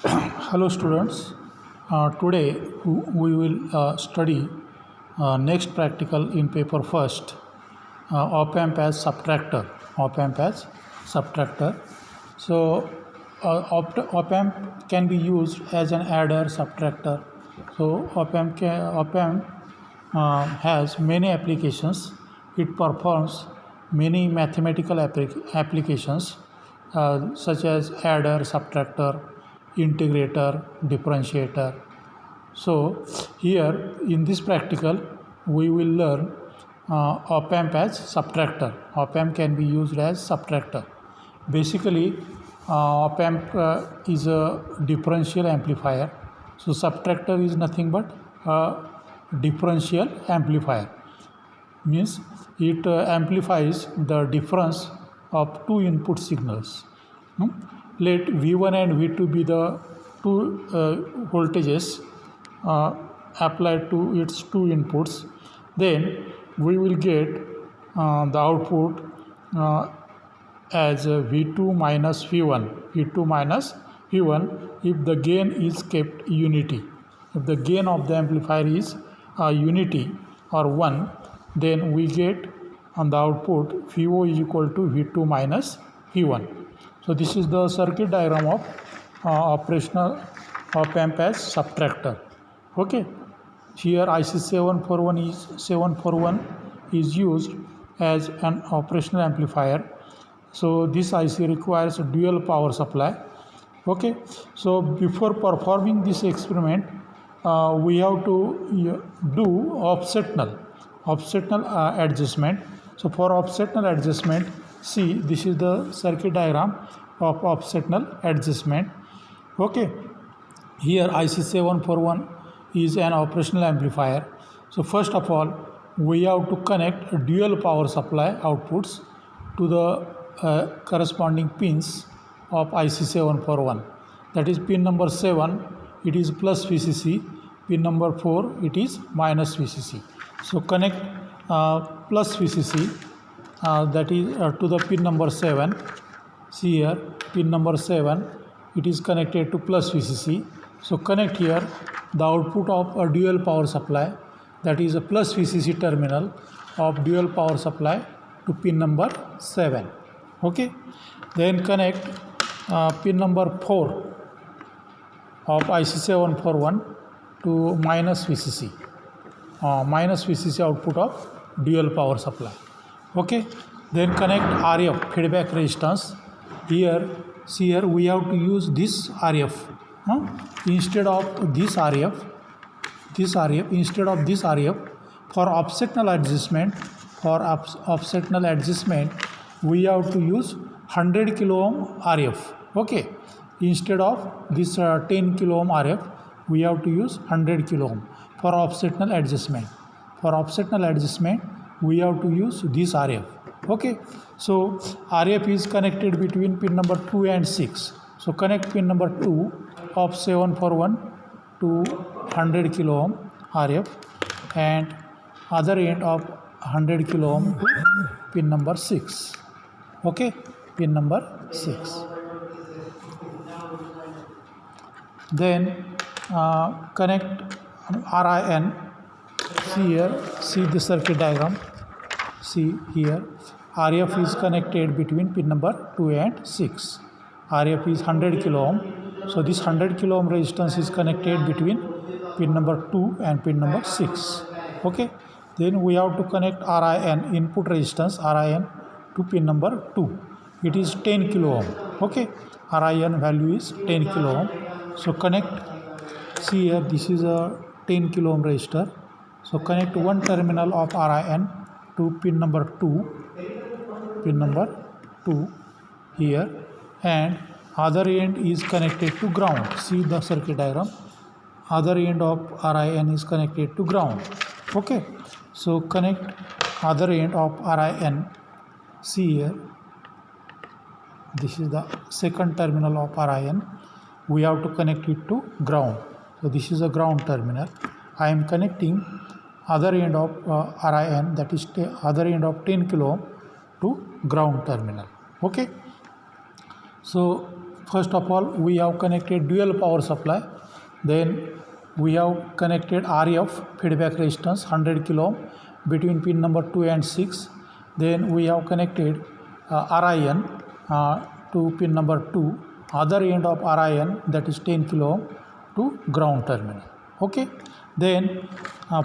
Hello students. Today we will study next practical in paper first, op-amp as subtractor. Op-amp as subtractor. So op-amp can be used as an adder, subtractor. So op-amp has many applications. It performs many mathematical applications such as adder, subtractor, integrator, differentiator. So here in this practical we will learn op-amp as subtractor. Op-amp can be used as subtractor. Basically op-amp is a differential amplifier. So subtractor is nothing but a differential amplifier. Means it amplifies the difference of two input signals. Let V1 and V2 be the two voltages applied to its two inputs. Then we will get the output as V2 minus V1. V2 minus V1 if the gain is kept unity. If the gain of the amplifier is unity or 1, then we get on the output VO is equal to V2 minus V1. So this is the circuit diagram of operational op-amp as subtractor. Okay. Here IC 741 is used as an operational amplifier. So this IC requires a dual power supply. Okay. So before performing this experiment, we have to do offsetnal adjustment. So for offsetnal adjustment, see, this is the circuit diagram of offsetnal adjustment. Okay, here IC 741 is an operational amplifier. So first of all, we have to connect a dual power supply outputs to the corresponding pins of IC 741. That is pin number 7, it is plus VCC. Pin number 4, it is minus VCC. So connect plus VCC that is to the pin number 7. See here, pin number 7, it is connected to plus VCC. So connect here the output of a dual power supply, that is a plus VCC terminal of dual power supply to pin number 7. Okay, then connect pin number 4 of IC 741 to minus VCC. Minus VCC output of dual power supply. Okay, then connect RF, feedback resistance. Here, see here, we have to use this RF instead of this RF. Instead of this RF, for offsetnal adjustment, we have to use 100 kilo ohm RF. Okay, instead of this 10 kilo ohm RF, we have to use 100 kilo ohm for offsetnal adjustment. For offsetnal adjustment, we have to use this RF. Okay, so RF is connected between pin number 2 and 6. So connect pin number 2 of 741 to 100 kilo ohm RF and other end of 100 kilo ohm to pin number 6. Okay, pin number 6. Then connect RIN. See here, see the circuit diagram. See here, RF is connected between pin number 2 and 6. RF is 100 kilo ohm. So this 100 kilo ohm resistance is connected between pin number 2 and pin number 6. Okay, then we have to connect RIN, input resistance RIN, to pin number 2. It is 10 kilo ohm. Okay, RIN value is 10 kilo ohm. So connect, see here, this is a 10 kilo ohm resistor. So connect one terminal of RIN to pin number 2 here, and other end is connected to ground. See the circuit diagram, other end of RIN is connected to ground. Okay, so connect other end of RIN. See here, this is the second terminal of RIN. We have to connect it to ground. So this is a ground terminal. I am connecting other end of RIN, that is other end of 10 kilo ohm to ground terminal. Okay, so first of all we have connected dual power supply, then we have connected RF feedback resistance 100 kilo ohm between pin number 2 and 6. Then we have connected RIN to pin number 2, other end of RIN, that is 10 kilo ohm, to ground terminal. Okay. Then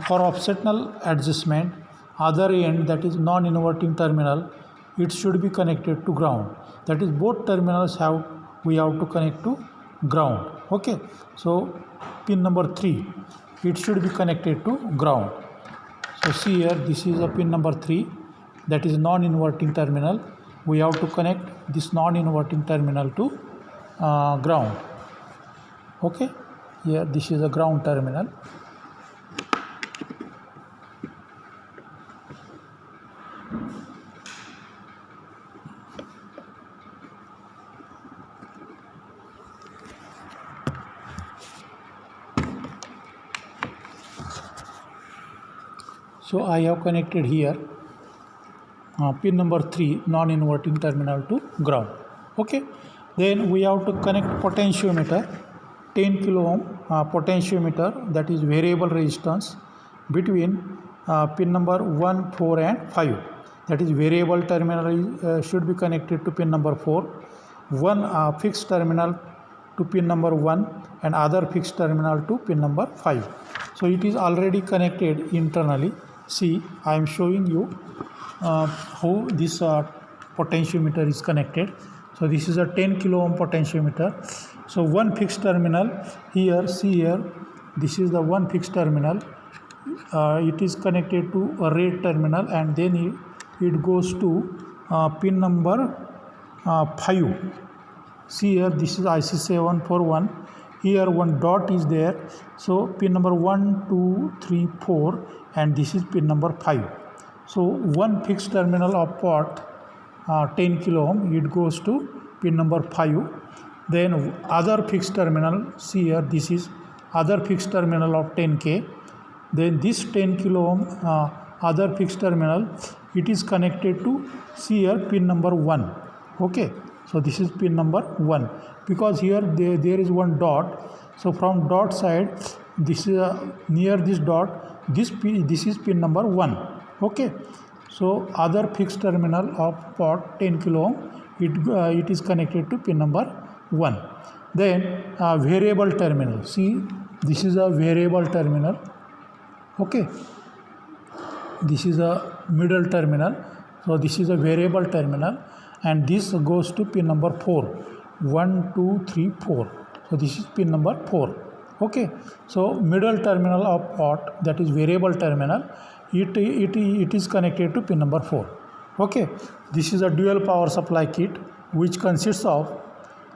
for offsetnal adjustment, other end, that is non-inverting terminal, it should be connected to ground. That is both terminals we have to connect to ground. Okay. So pin number 3, it should be connected to ground. So see here, this is a pin number 3, that is non-inverting terminal. We have to connect this non-inverting terminal to ground. Okay. Here this is a ground terminal. So I have connected here pin number 3, non-inverting terminal, to ground. Okay. Then we have to connect potentiometer, 10 kilo ohm potentiometer, that is variable resistance, between pin number 1, 4 and 5. That is variable terminal should be connected to pin number 4, one fixed terminal to pin number 1 and other fixed terminal to pin number 5. So it is already connected internally. See, I am showing you how this potentiometer is connected. So this is a 10 kilo ohm potentiometer. So one fixed terminal here, see here, this is the one fixed terminal. It is connected to a red terminal, and then it goes to pin number 5. See here, this is IC741. Here one dot is there. So pin number 1, 2, 3, 4, and this is pin number 5. So one fixed terminal of port 10 kilo ohm, it goes to pin number 5. Then other fixed terminal, see here, this is other fixed terminal of 10K. Then this 10 kilo ohm other fixed terminal, it is connected to, see here, pin number 1. Okay. So this is pin number 1, because here there is one dot. So from dot side, this is near this dot, this is pin number 1. Okay. So other fixed terminal of port 10 kilo ohm, it is connected to pin number 1. Then variable terminal, see, this is a variable terminal. Okay. This is a middle terminal. So this is a variable terminal, and this goes to pin number 4. 1, 2, 3, 4. So this is pin number 4. Okay. So middle terminal of port, that is variable terminal, it is connected to pin number 4. Okay. This is a dual power supply kit, which consists of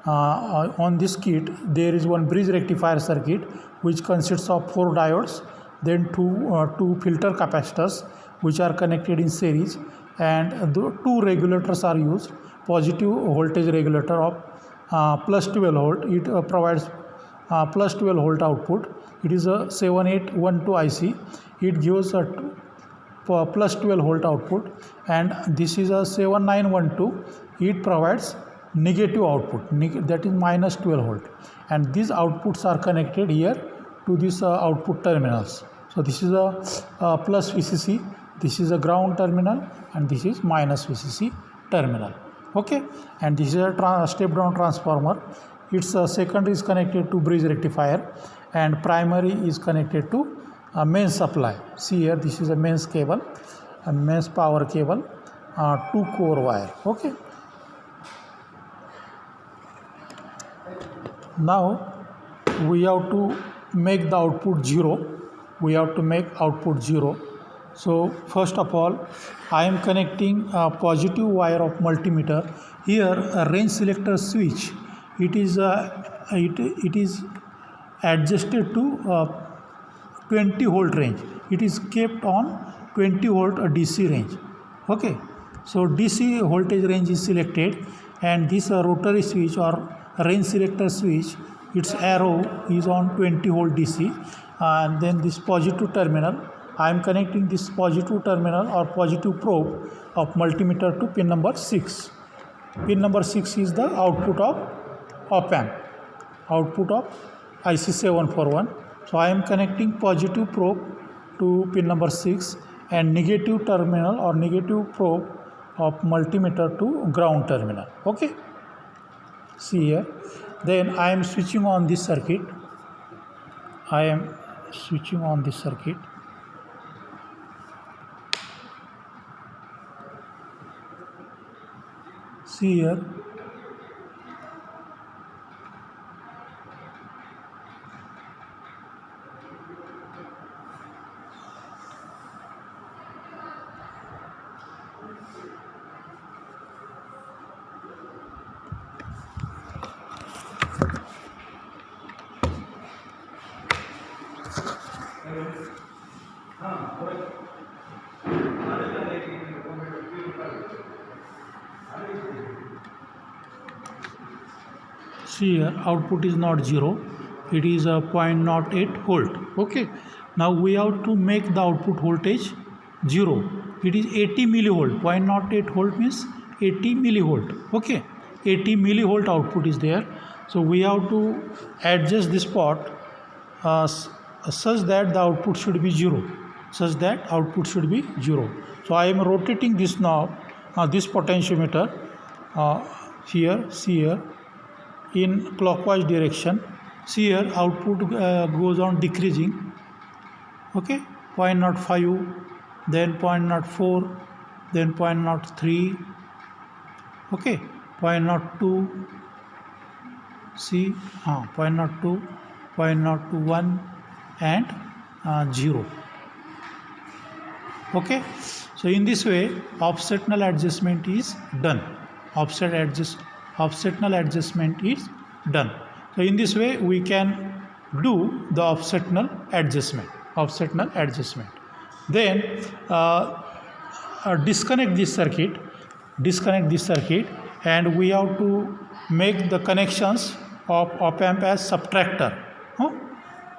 on this kit there is one bridge rectifier circuit, which consists of 4 diodes, then two filter capacitors which are connected in series, and the 2 regulators are used. Positive voltage regulator of plus 12 volt, it provides plus 12 volt output. It is a 7812 IC, it gives a plus 12 volt output, and this is a 7912, it provides negative output, that is minus 12 volt, and these outputs are connected here to this output terminals. So this is a plus VCC, this is a ground terminal, and this is minus VCC terminal. Okay. And this is a step down transformer. Its secondary is connected to bridge rectifier, and primary is connected to mains supply. See here, this is a mains cable, a mains power cable, 2 core wire. Okay. Now we have to make the output 0. We have to make output 0. So first of all, I am connecting a positive wire of multimeter. Here a range selector switch, it is adjusted to 20 volt range. It is kept on 20 volt DC range. Okay. So DC voltage range is selected, and this rotary switch or range selector switch, its arrow is on 20 volt DC, and then this positive terminal, I am connecting this positive terminal or positive probe of multimeter to pin number 6. Pin number 6 is the output of op amp, output of IC741. So I am connecting positive probe to pin number 6 and negative terminal or negative probe of multimeter to ground terminal. Okay, see here. Then I am switching on this circuit. See here. See here, output is not 0, it is a 0.08 volt. Okay, now we have to make the output voltage 0. It is 80 millivolt. 0.08 volt means 80 millivolt. Okay, 80 millivolt output is there. So we have to adjust this pot such that the output should be 0. So I am rotating this knob, this potentiometer here, see here, in clockwise direction. See here, output goes on decreasing. Okay, 0.05, then 0.04, then 0.03, okay, 0.02, see, 0.02, 0.01 and 0. Okay, so in this way offsetnal adjustment is done. Offsetnal adjustment is done. So in this way we can do the offsetnal adjustment. Then disconnect this circuit, and we have to make the connections of op amp as subtractor.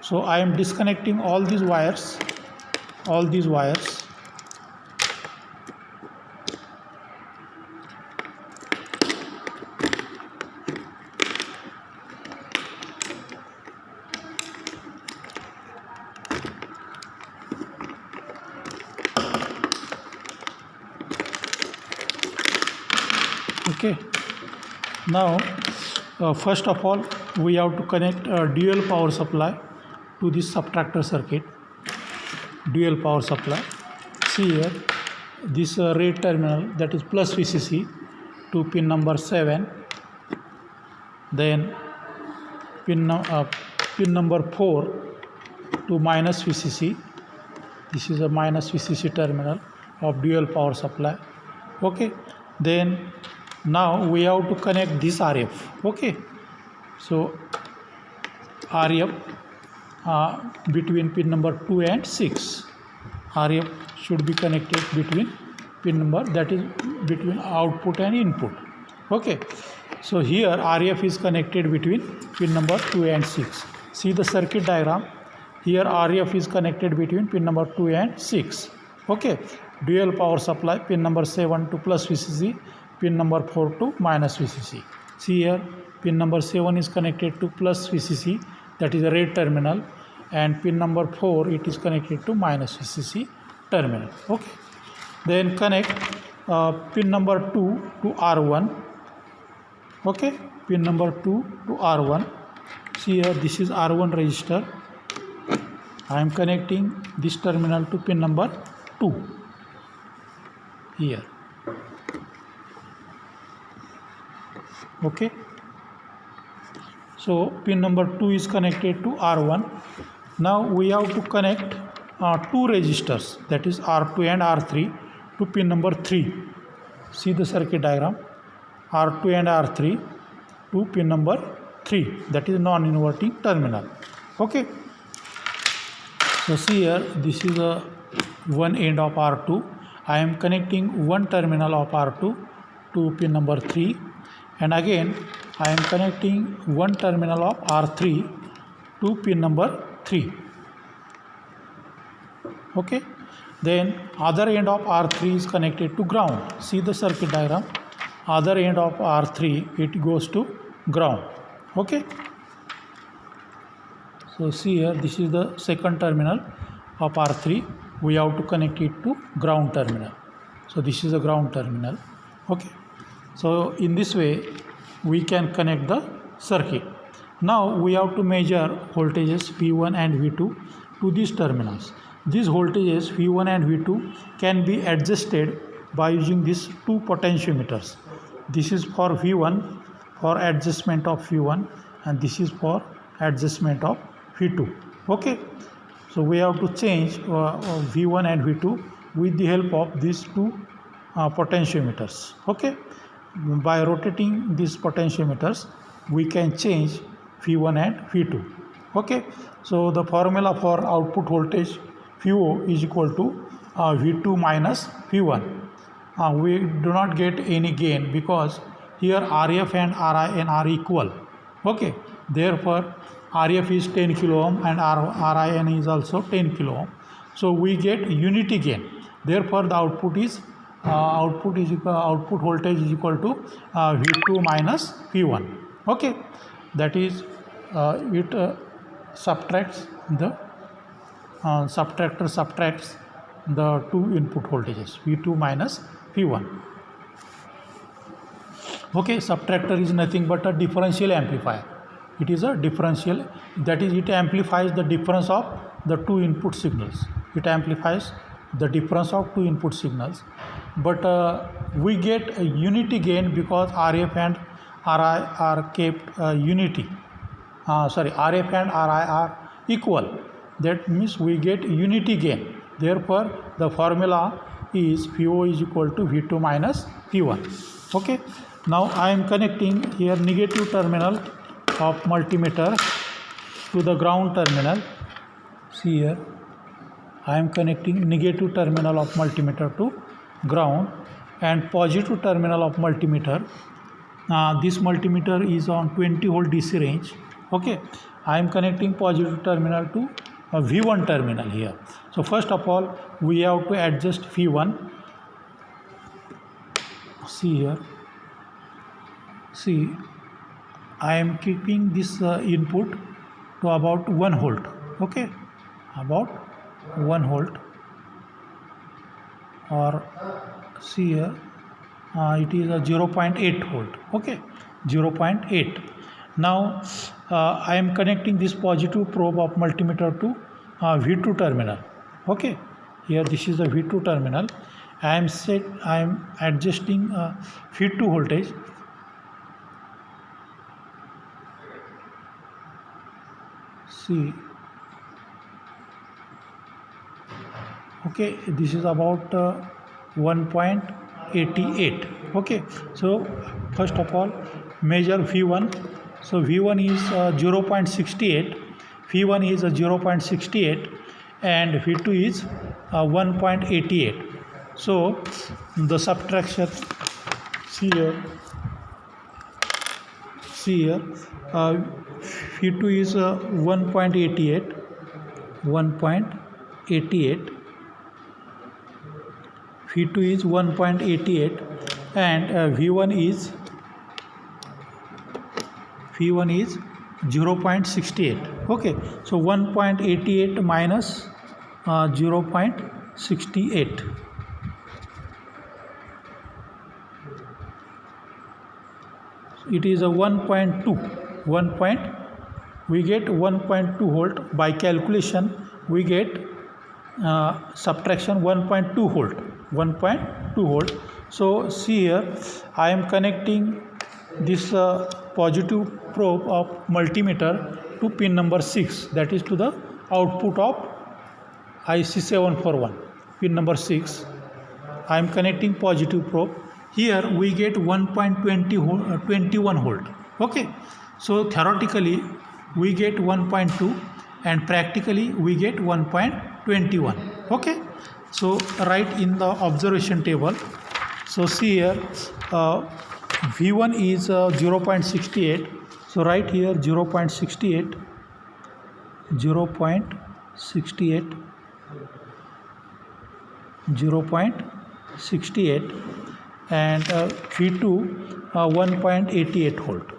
So I am disconnecting all these wires. Okay, now first of all we have to connect a dual power supply to this subtractor circuit. Dual power supply, see here, this red terminal, that is plus VCC, to pin number 7, then pin number 4 to minus VCC. This is a minus VCC terminal of dual power supply. Okay, then now we have to connect this RF. Okay, so RF between pin number 2 and 6. RF should be connected between pin number, that is between output and input. Okay, so here RF is connected between pin number 2 and 6. See the circuit diagram. Here RF is connected between pin number 2 and 6. Okay, dual power supply, pin number 7 to plus VCC, pin number 4 to minus VCC. See here, pin number 7 is connected to plus VCC, that is a red terminal, and pin number 4 it is connected to minus VCC terminal. Okay, then connect pin number 2 to R1. Okay, pin number 2 to R1. See here, this is R1 resistor. I am connecting this terminal to pin number 2 here. Okay, so pin number 2 is connected to R1. Now we have to connect two resistors, that is R2 and R3, to pin number 3. See the circuit diagram. R2 and R3 to pin number 3, that is non-inverting terminal. Okay, so see here, this is a one end of R2. I am connecting one terminal of R2 to pin number 3, and again I am connecting one terminal of R3 to pin number 3. Okay, then other end of R3 is connected to ground. See the circuit diagram. Other end of R3 it goes to ground. Okay, so see here, this is the second terminal of R3. We have to connect it to ground terminal. So this is a ground terminal. Okay, so in this way we can connect the circuit. Now we have to measure voltages V1 and V2 to these terminals. These voltages V1 and V2 can be adjusted by using these two potentiometers. This is for V1, for adjustment of V1, and this is for adjustment of V2. Okay, so we have to change V1 and V2 with the help of these two potentiometers. Okay, by rotating these potentiometers we can change V1 and V2. Okay, so the formula for output voltage VO is equal to V2 minus V1. We do not get any gain because here RF and RIN are equal. Okay, therefore RF is 10 kilo ohm and RIN is also 10 kilo ohm. So we get unity gain. Therefore the output voltage is equal to V2 minus V1. Okay, that is it subtracts the subtractor subtracts the two input voltages V2 minus V1. Okay, subtractor is nothing but a differential amplifier. It is a differential, that is, it amplifies the difference of the two input signals. It amplifies the difference of two input signals, but we get a unity gain because RF and RI are kept unity. RF and RI are equal. That means we get unity gain. Therefore the formula is VO is equal to V2 minus V1. Okay, now I am connecting here negative terminal of multimeter to the ground terminal. See here, I am connecting negative terminal of multimeter to ground and positive terminal of multimeter. This multimeter is on 20 volt DC range. Okay, I am connecting positive terminal to a V1 terminal here. So first of all we have to adjust V1. See here, see, I am keeping this input to about 1 volt. Okay, about 1 volt, or see here, it is a 0.8 volt. Okay, 0.8. Now I am connecting this positive probe of multimeter to V2 terminal. Okay, here this is the V2 terminal. I am adjusting V2 voltage. See, okay, this is about 1.88. okay, so first of all measure V1. So V1 is 0.68, V1 is 0.68 and V2 is 1.88. so the subtraction, see here, V2 is 1.88, V2 is 1.88 and V1 is 0.68. okay, so 1.88 minus 0.68, it is a 1.2. We get 1.2 volt. By calculation we get subtraction 1.2 volt. So see here, I am connecting this positive probe of multimeter to pin number 6, that is to the output of IC741, pin number 6. I am connecting positive probe. Here we get 1.21 volt. Okay, so theoretically we get 1.2 and practically we get 1.21. okay, so write in the observation table. So see here, V1 is 0.68. so write here 0.68, and V2 1.88 volt,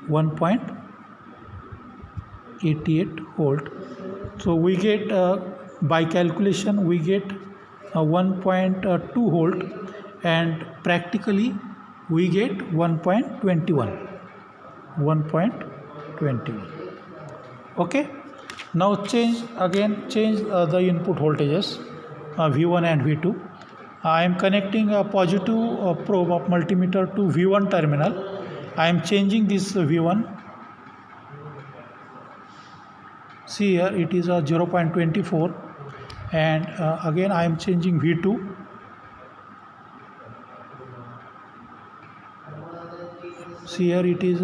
1.88 88 volt. So we get by calculation we get 1.2 volt, and practically we get 1.21. Okay, now change the input voltages V1 and V2. I am connecting a positive probe of multimeter to V1 terminal. I am changing this V1. See here it is a 0.24, and again I am changing V2. See here it is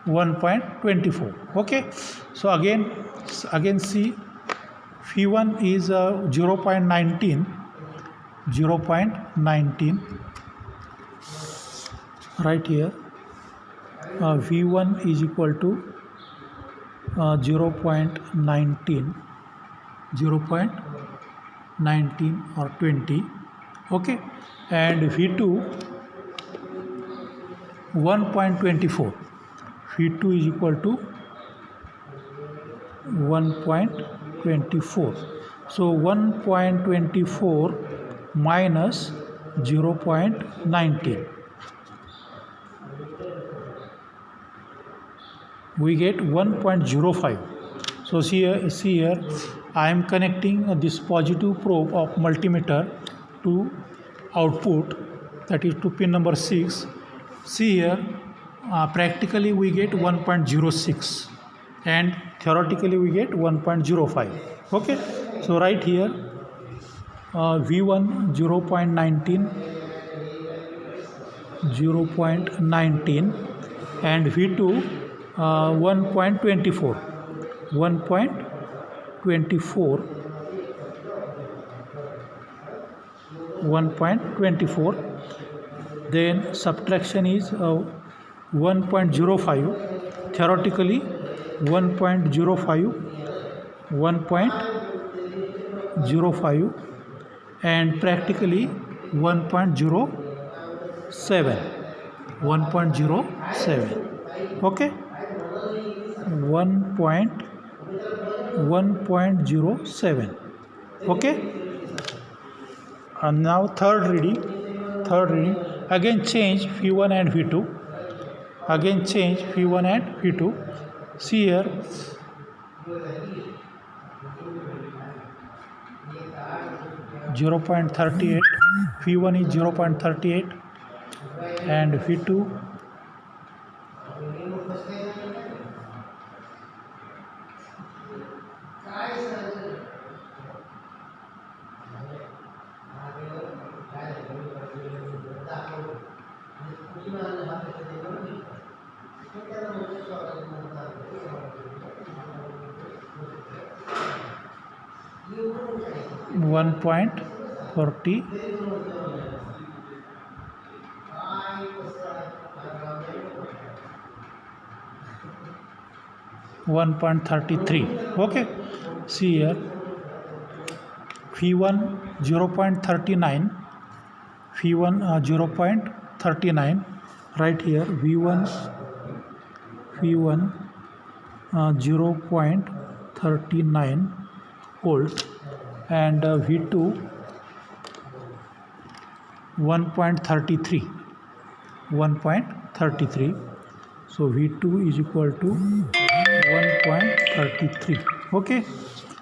1.24. Okay, so again see V1 is 0.19, right here. V1 is equal to 0.19 or 20. Okay, and V2 1.24. V2 is equal to 1.24. So 1.24 minus 0.19, we get 1.05. So see here I am connecting this positive probe of multimeter to output, that is to pin number 6. See here practically we get 1.06 and theoretically we get 1.05. Okay, so right here V1 0.19 and V2 1.24. Then subtraction is 1.05, theoretically 1.05, and practically 1.07. Okay, 1.07. Okay, and now third reading, again change V1 and V2. See here (0.38). V1 is 0.38 and V2 1.40. Okay, see here V1 0.39, 0.39, right here V1 0.39 volt, and V2 1.33. So V2 is equal to 1.33. Okay,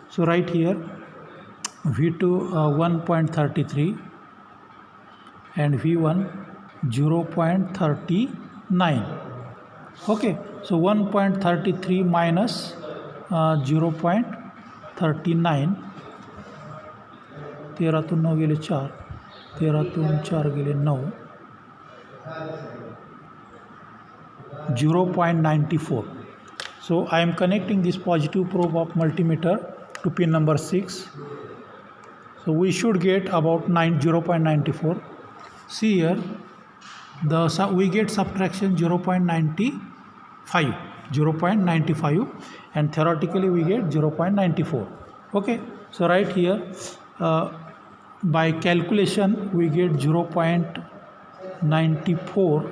so right here V2 1.33 and V1 0.39. Okay, so 1.33 minus 0.39, 13 9 गेले 4, 13 4 गेले 9, 0.94. So I am connecting this positive probe of multimeter to pin number 6. So we should get about 0.94. See here we get subtraction 0.95, and theoretically we get 0.94. Okay, so right here by calculation we get 0.94 94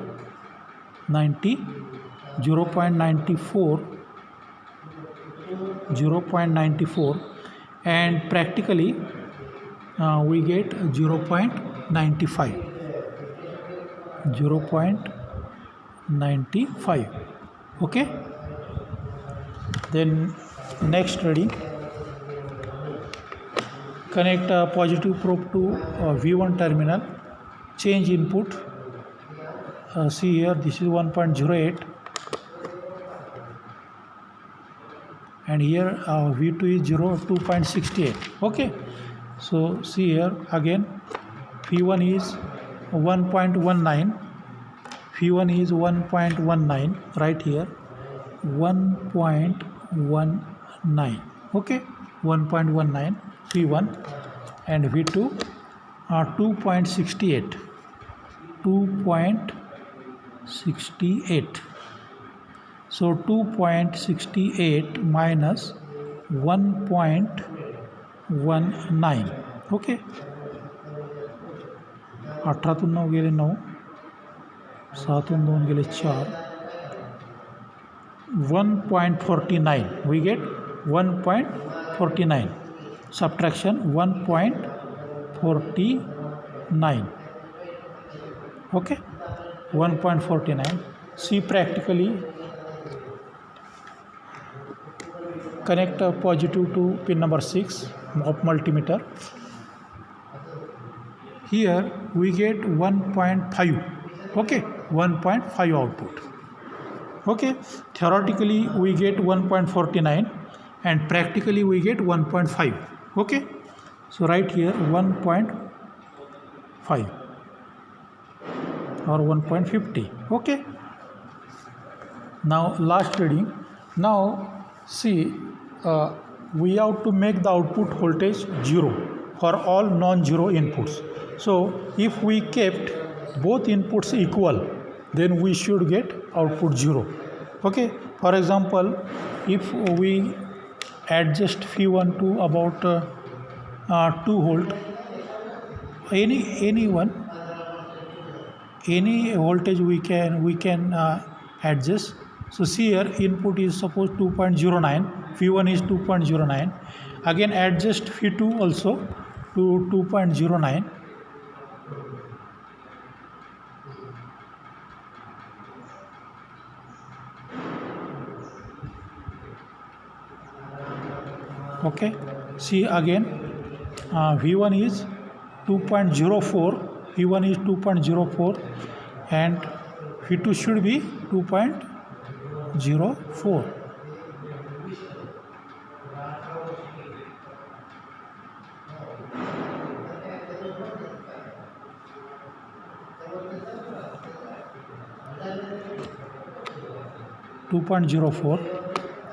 90 0.94 0.94, and practically we get 0.95 0.95. Okay, then next reading, connect a positive probe to V1 terminal, change input. See here, this is 1.08 and here V2 is 2.68. okay, so see here again, V1 is 1.19, V1 is 1.19, right here 1.19. okay, 1.19 V1, and V2 2.68 2.68. So 2.68 minus 1.19. okay, 18तून 9 गेले 9, 6तून 2 गेले 4, 1.49. we get 1.49. subtraction 1.49. okay, 1.49. see practically, connect a positive to pin number 6 of multimeter. Here we get 1.5. okay, 1.5 output. okay, theoretically we get 1.49 and practically we get 1.5. okay, so right here 1.5 or 1.50. okay, now last reading. Now see, we have to make the output voltage 0 for all non-zero inputs. So if we kept both inputs equal, then we should get output 0. okay, for example, if we adjust V1 to about 2 volt, any voltage we can adjust. So see here, input is suppose 2.09, V1 is 2.09, again adjust V2 also to 2.09. okay, see again, V1 is 2.04, V1 is 2.04 and V2 should be 2.04.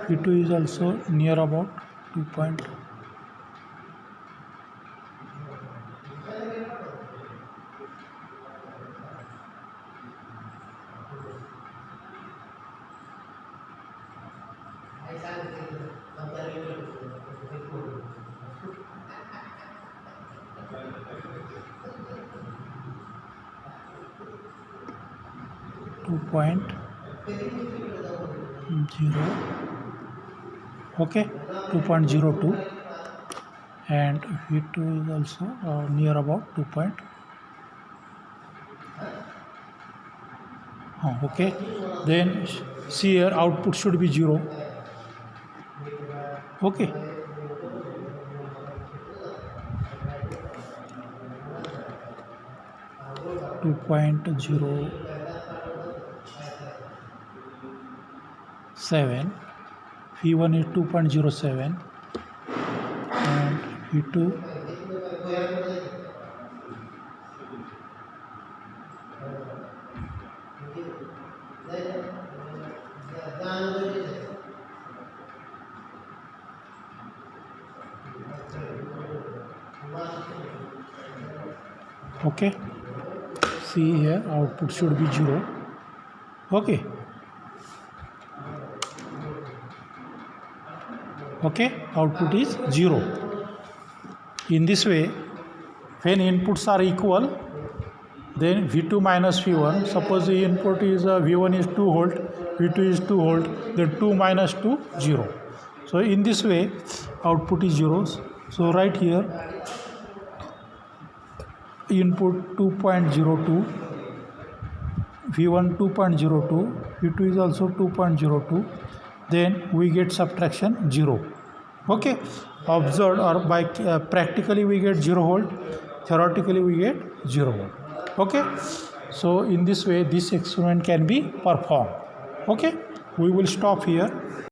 V2 is also near about 2. 2.0, okay, 2.02, and V2 is also near about 2. okay, then see here, output should be 0. okay, .07, V1 is 2.07 and V2 okay, see here, output should be 0. okay, output is 0. In this way, when inputs are equal, then V2 minus V1. Suppose the input is V1 is 2 volt, V2 is 2 volt, then 2 minus 2 0. So in this way output is zeros. So right here input 2.02, V1 2.02, V2 is also 2.02, then we get subtraction 0. Okay, observed or by practically we get 0 volt, theoretically we get 0 volt. Okay, so in this way this experiment can be performed. Okay, we will stop here.